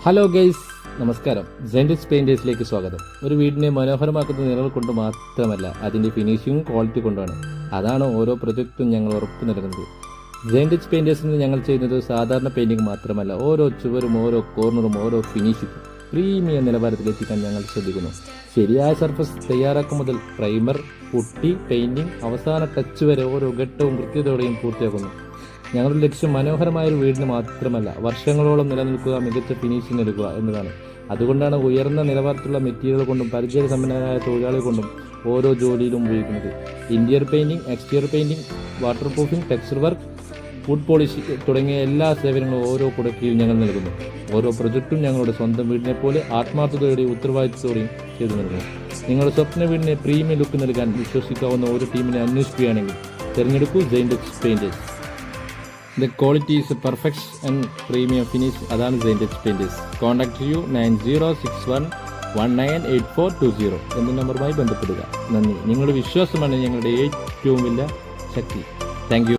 Hello guys, നമസ്കാരം. സെൻഡിച്ച് പെയിന്റേഴ്സിലേക്ക് സ്വാഗതം. ഒരു വീടിനെ മനോഹരമാക്കുന്ന നിറങ്ങൾ കൊണ്ട് മാത്രമല്ല, അതിന്റെ ഫിനിഷിങ്ങും ക്വാളിറ്റി കൊണ്ടാണ്. അതാണ് ഓരോ പ്രൊജക്റ്റും ഞങ്ങൾ ഉറപ്പു നൽകുന്നത്. സെൻഡിച്ച് പെയിന്റേഴ്സിന് ഞങ്ങൾ ചെയ്യുന്നത് സാധാരണ പെയിന്റിംഗ് മാത്രമല്ല, ഓരോ ചുവരും ഓരോ കോർണറും ഓരോ ഫിനിഷിങ്ങും പ്രീമിയം നിലവാരത്തിലെത്തിക്കാൻ ഞങ്ങൾ ശ്രദ്ധിക്കുന്നു. ശരിയായ സർഫസ് തയ്യാറാക്കും മുതൽ പ്രൈമർ, പുട്ടി, പെയിന്റിംഗ്, അവസാന ടച്ച് വരെ ഓരോ ഘട്ടവും കൃത്യതയോടെയും പൂർത്തിയാക്കുന്നു. ഞങ്ങളുടെ ലക്ഷ്യം മനോഹരമായൊരു വീടിന് മാത്രമല്ല, വർഷങ്ങളോളം നിലനിൽക്കുക, മികച്ച ഫിനിഷിംഗ് എടുക്കുക എന്നതാണ്. അതുകൊണ്ടാണ് ഉയർന്ന നിലവാരത്തിലുള്ള മെറ്റീരിയൽ കൊണ്ടും പരിചയസമ്പന്നരായ തൊഴിലാളികൾ കൊണ്ടും ഓരോ ജോലിയിലും ഉപയോഗിക്കുന്നത്. Interior painting, exterior painting, waterproofing, texture work, wood polish തുടങ്ങിയ എല്ലാ സേവനങ്ങളും ഓരോ കുടക്കീഴിൽ ഞങ്ങൾ നൽകുന്നു. ഓരോ പ്രൊജക്റ്റും ഞങ്ങളുടെ സ്വന്തം വീടിനെ പോലെ ആത്മാർത്ഥതയോടെയും ഉത്തരവാദിത്തത്തോടെയും ചെയ്തു നൽകുന്നു. നിങ്ങളുടെ സ്വപ്ന വീടിനെ പ്രീമിയം ലുക്ക് നൽകാൻ വിശ്വസിക്കാവുന്ന ഒരു ടീമിനെ അന്വേഷിക്കുകയാണെങ്കിൽ തിരഞ്ഞെടുക്കൂ സെൻഡിച്ച് painters. The quality is perfect and premium finish. അതാണ് സെൻഡിച്ച് പെയിന്റേഴ്സ്. കോൺടാക്ട് ചെയ്യൂ 9061198420 എന്ന നമ്പറുമായി ബന്ധപ്പെടുക. നന്ദി. നിങ്ങളുടെ വിശ്വാസമാണ് ഞങ്ങളുടെ ഏറ്റവും വലിയ ശക്തി. Thank you.